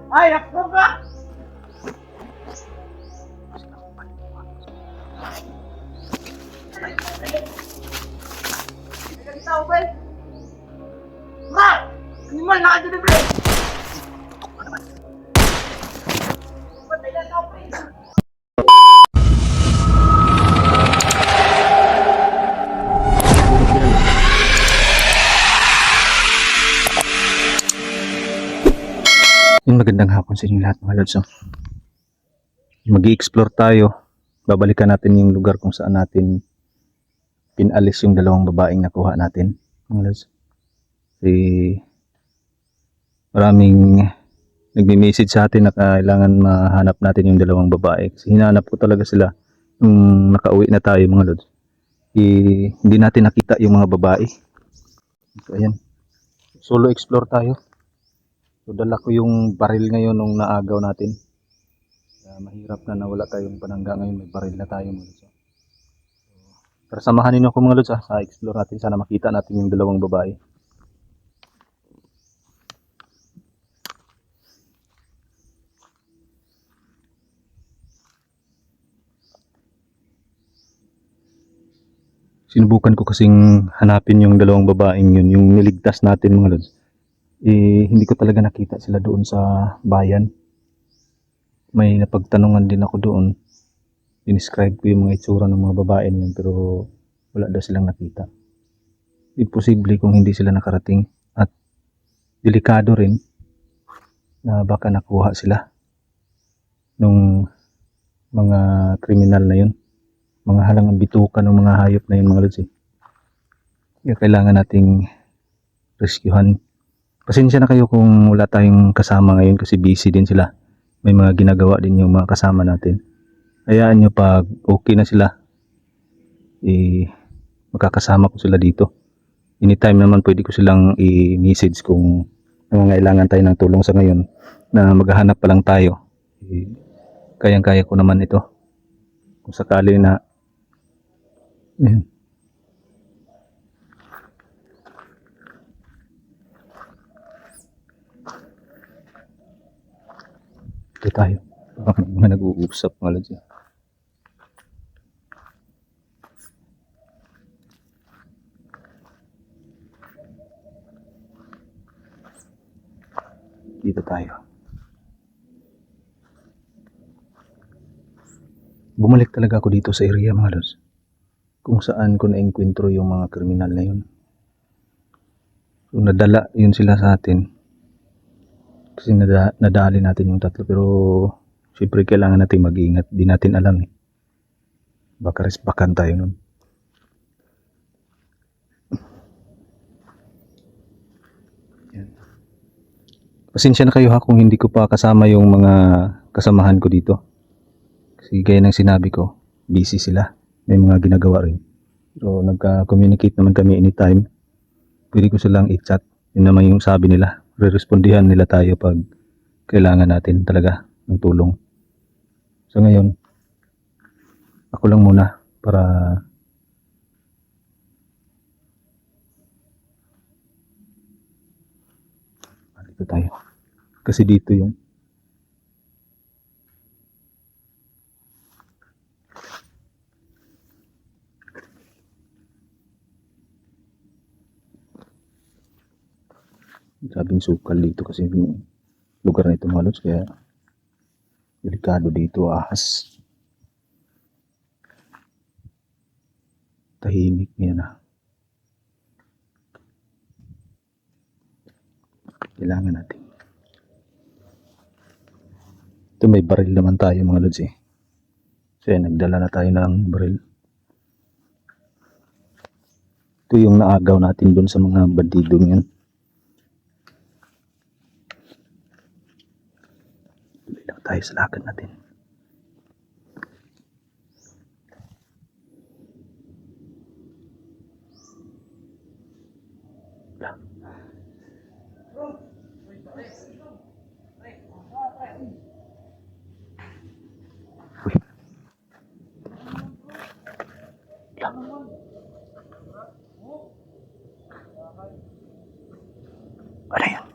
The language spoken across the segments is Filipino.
Ay, ako ba? Tao ba? Ma! Animal, nakadeliver! Patay na tao, pre! Yung magandang hapon sa inyo lahat mga lods. Mag-i-explore tayo. Babalikan natin yung lugar kung saan natin pinalis yung dalawang babaeng nakuha natin mga lods. Kasi maraming nagme-message sa atin na kailangan mahanap natin yung dalawang babae. Kasi hinahanap ko talaga sila nung nakauwi na tayo mga lods. Hindi natin nakita yung mga babae. So ayan. Solo explore tayo. So dala ko yung baril ngayon nung naagaw natin. Mahirap na nawala tayong panangga ngayon, may baril na tayo mga lods. Pero samahan ninyo ako mga lods sa explore natin, sana makita natin yung dalawang babae. Sinubukan ko kasing hanapin yung dalawang babaeng yun, yung niligtas natin mga lods. Hindi ko talaga nakita sila doon sa bayan. May napagtanungan din ako doon. Dinescribe ko yung mga itsura ng mga babae niyan pero wala daw silang nakita. Imposible kung hindi sila nakarating at delikado rin na baka nakuha sila nung mga kriminal na yun. Mga halangang bituka ng mga hayop na yun mga lods. Kaya kailangan nating rescuehan. Pasensya na kayo kung wala tayong kasama ngayon kasi busy din sila. May mga ginagawa din yung mga kasama natin. Hayaan nyo pag okay na sila, makakasama ko sila dito. Anytime naman pwede ko silang i-message kung nangangailangan tayo ng tulong sa ngayon na maghahanap pa lang tayo. Kayang-kaya ko naman ito. Kung sakali na ito tayo. Baka mga nag-uusap mga lods. Dito tayo. Bumalik talaga ako dito sa area mga lods. Kung saan ko na-encuentro yung mga kriminal na yun. So, nadala yun sila sa atin. Kasi nadali natin yung tatlo. Pero siyempre kailangan natin mag-iingat. Di natin alam eh. Baka resbakan tayo nun. Yan. Pasensya na kayo ha kung hindi ko pa kasama yung mga kasamahan ko dito. Kasi gaya ng sinabi ko, busy sila. May mga ginagawa rin. So nagka-communicate naman kami anytime. Pwede ko silang i-chat. Yun naman yung sabi nila. Re-respondihan nila tayo pag kailangan natin talaga ng tulong. So ngayon, ako lang muna para dito tayo. Kasi dito yung sabing sukal dito kasi yung lugar na ito mga lods, kaya delikado dito, ahas. Tahimik niya na. Kailangan natin. Ito may baril naman tayo mga lods eh. So yan, nagdala na tayo ng baril. Ito yung naagaw natin dun sa mga bandidong yan. Tuloy lang tayo sa lakad natin. Ano yan?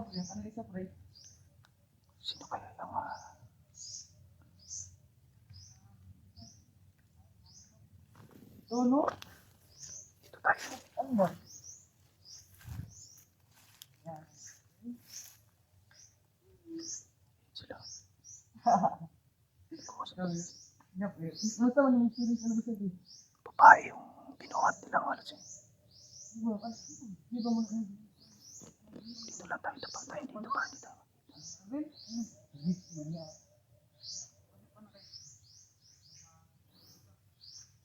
na pre, ano isa pre? Sino kaya yung Tono? dito tayo? Ano ba? Yan. Sila. Yan pre. Ano naman yung series ano ba sabi? Babae yung binuhat nilang ano siya. Di ba mo Dito lang tayo, tapang tayo dito ba? Dito.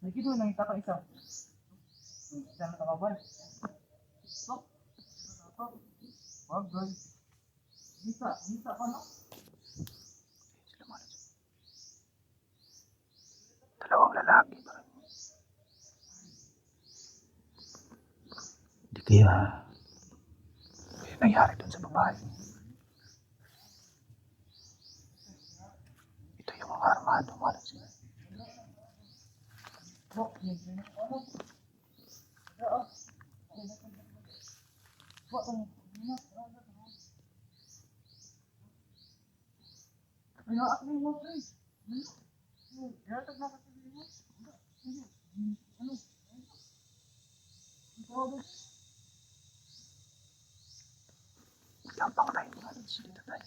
Nakikita mo nakita ka isa. Isa na kakabal. Stop. Wag girl. Isa ka na. Sila mga siya. Dalawang lalaki pa rin. Hindi kaya nangyari dun sa babae. Ito yung mga armado mga siya. Bok, yan. Ano? Oo. Bok, ano? Ano ako mo pre? Yatag na kasi mo. Ano? Ito Lampang tayo mga siya. Dito tayo.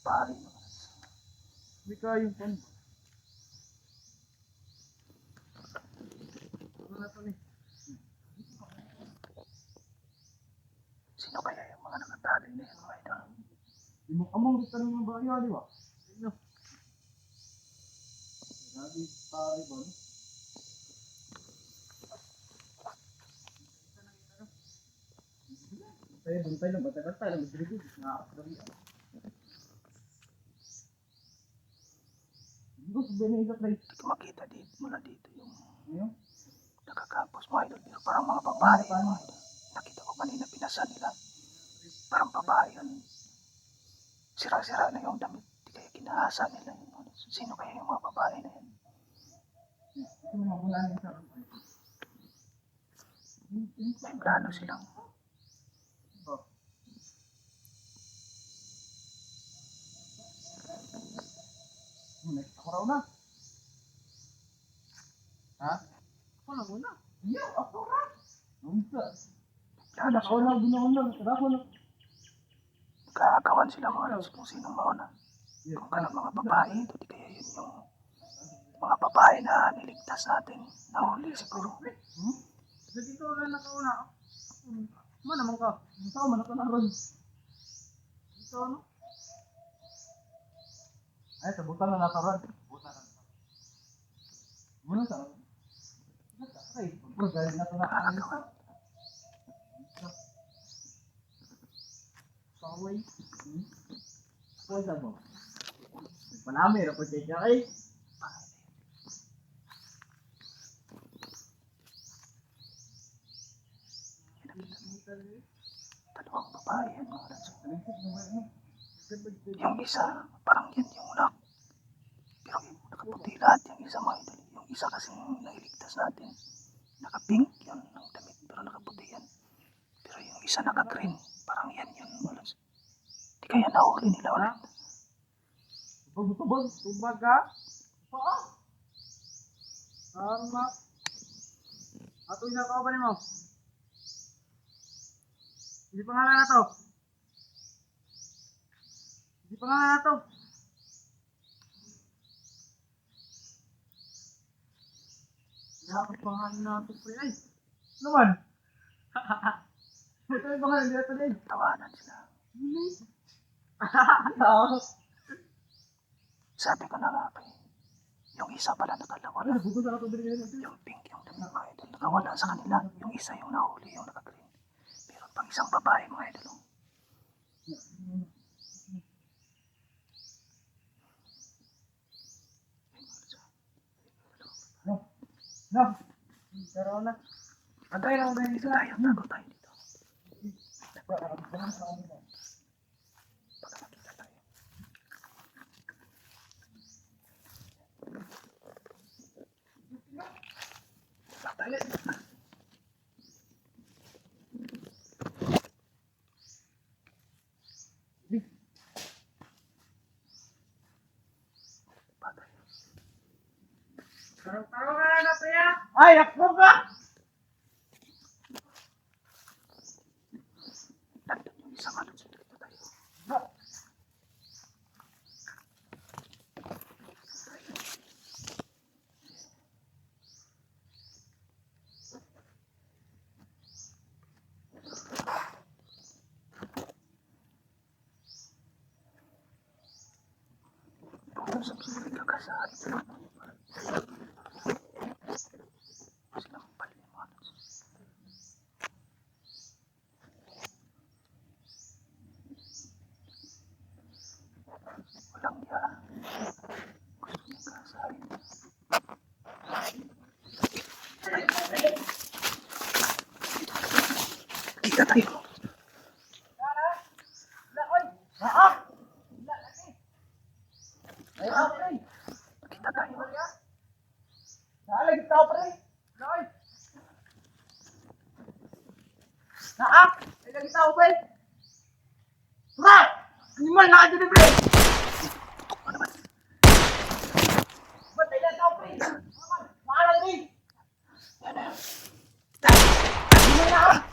Babae mga Hindi kayong pan. Ano na to ni? sino kaya yung mga nakatali na yan mga idol? Di mo among gusto ng bayo, di ba? Ano? Lagi pare ba? Tayo, buntay lang, batakas tayo, magdirigo. Nakakasari. Hindi ko sabihin na ikat lang. Hindi ko makita dito mula dito yung Ano? nakakampos mga idol. Pero parang mga babae yung mga idol. Nakita ko kanina pinasa nila. Parang babae yun. Sira-sira na yung damit. Di kaya kinahasa nila yun. Sino kaya yung mga babae na yun? Ito mga bulan yung sarap. May plano silang Ako raw na. Ha? Ako na muna. Iyo, ako na. Unsa? plano Ako sila. na, bunaon na. Ako na. Kaagawan sila mga idol kung sino mauna. Kung kanang mga babae ito. Di kaya yun yung mga babae na niligtas natin. Nahuli siguro. Dito na nakauna. Man naman ka. Saan man ako na ron? Dito ano? Ay, sa butan na nakaroon. Butan na. Muna sa ano? Ay, bro, dahil na ito na Kaagawan. Kaway. Kaway sa mo. Panami, rapod kay kay. Dalawang babae yan mga idol. Yung isa, parang yan yung pero yung nakaputi lahat yung isa mga idol. Yung isa kasing nailigtas natin. Naka-pink yun ng damit pero nakaputi yan. Pero yung isa naka-green, parang yan yun. Di kaya nahuli nila ulit. Tubag, tubag ka? Oo. Tama. Ato ina ka ba ni mo? Hindi pangalan na to. Hindi pangalan na to. Dapat pangalan na to pre ay. Naman. Ito yung pangalan dito din. Tawanan sila. Oo. Sabi ko na nga pa yung isa pala nakawala. Buto sa ato din yun. Yung pink yung damit mga idol. Nakawala sa kanila. Yung isa yung nahuli, yung naka-green. Meron pang isang babae mga idol. No. No. Pero na. Antay lang tayo isa. Tayo, tago tayo dito. Tarong ka na kuya. Ay, ako ba? Nandun yung isang ano, dito tayo. Sa piling kagasahan. Silang paliman. Walang ya. Gusto niya kasahin. Kita tayo. Kita tayo. Naalagit tao pre. Noy. Naak. Naalagit tao pre. Tara. Animal na dito pre. Ba't naalagit tao pre? Maalang pre. Animal na.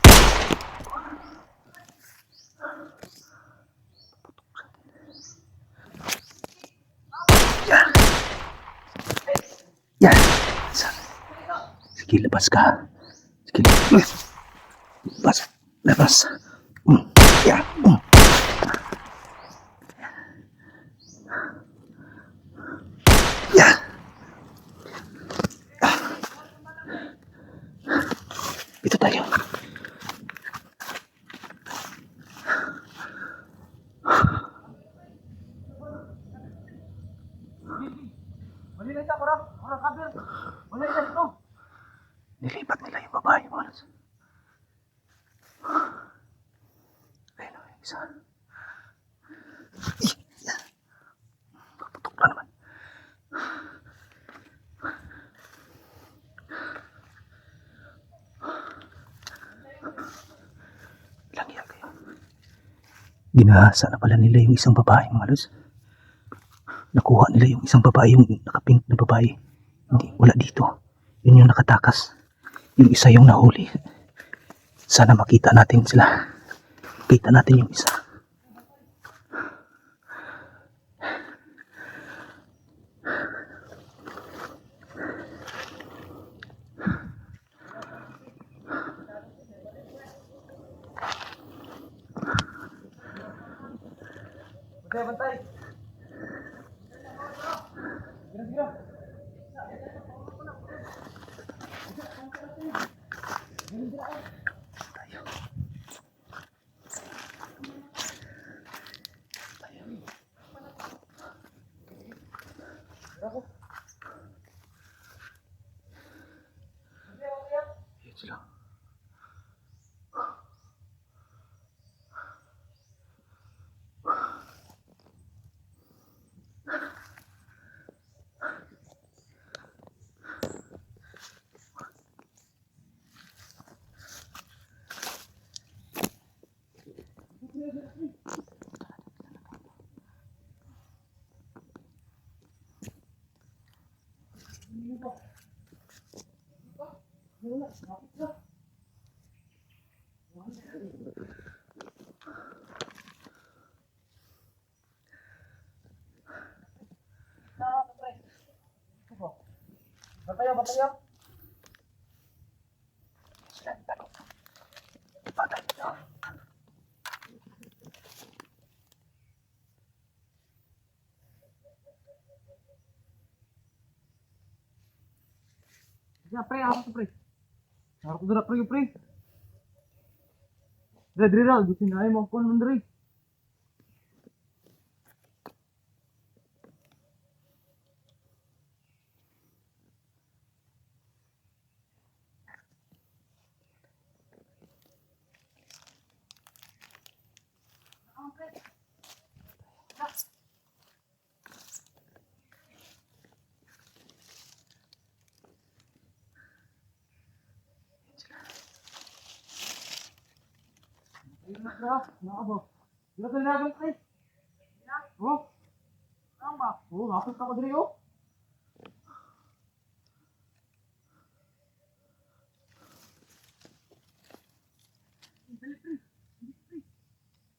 Yan. Yan. Sige, labas ka. Sige, labas. Labas. Yan. Yan. Ito tayo. Wali na siya kurang. Kurang kabir. Wali na siya. Nilipat nila yung babae mo. Ayun o, isa. Yan. Putok na naman. Ilang yan kayo. Ginahasa na pala nila yung isang babae, mga lods. Nakuha nila yung isang babae, yung nakapink na babae. Hindi, wala dito. Yun yung nakatakas. Yung isa yung nahuli. Sana makita natin sila. Makita natin yung isa. Bantay, bantay. Gira, gira. Ayan sila. Bantayo, bantayo. Sila yung tanong. Patay nila. Ya, pre, ako to pre. Harap ko dira pre, pre. Dre, dre, dre, gusto na mo kon man dre. Ayun na sila. Nakabo. Dito sa laban, pre. Oh. Saan ba? Oh, nakapit ako diri, oh.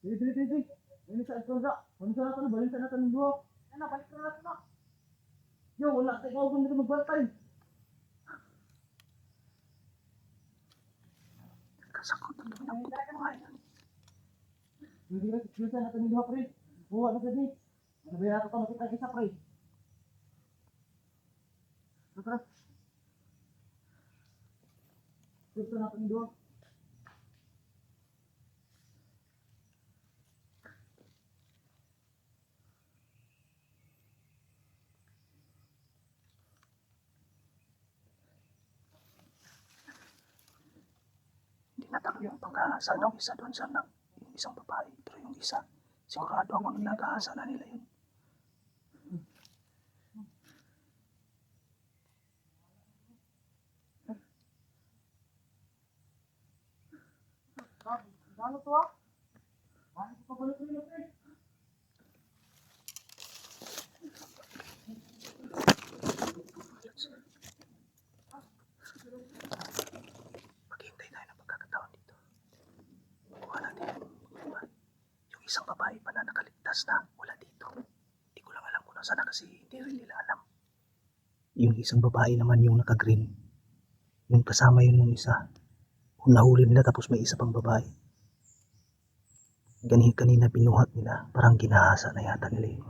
Dili, dili, dili, dili. Ayun sa Alcoza. Ano sa natin? Balik sa natin ng duho. Ano, balik sa natin na. Yo, wala. Teka ako kung dito magbantay. Kasakot na doon ang putok mo ngayon. Dili, dili, dili sa natin ng duho, pre. Buwa na dali. Ano ba yata ito makita ang isa, pre? Tara. Dito natin ng duho. Hindi na talaga yung pag-aasa ng isa doon sa yung isang babae. Pero yung isa, sigurado ako na nag-aasa na nila yun. Ano to, ah? Ano ito pa balik rin, pre? Maghihintay tayo ng pagkakataon dito. Kuha natin yung isang babae pa na nakaligtas na mula dito. Hindi ko lang alam kung nasaan na kasi hindi rin nila alam. Yung isang babae naman yung naka-green. Yung kasama yun nung isa. Kung nahuli nila tapos may isa pang babae. Kanina binuhat nila. Parang ginahasa na yata nila yun.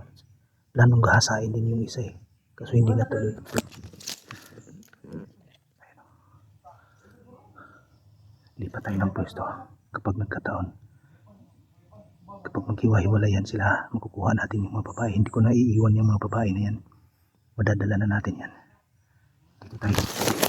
Planong gahasain din yung isa eh. Kaso hindi natuloy. Lipat tayo ng pwesto kapag nagkataon. Kapag maghiwa-hiwalayan sila, makukuha natin yung mga babae. Hindi ko na iiwan yung mga babae na yan. Madadala na natin yan. Dito tayo.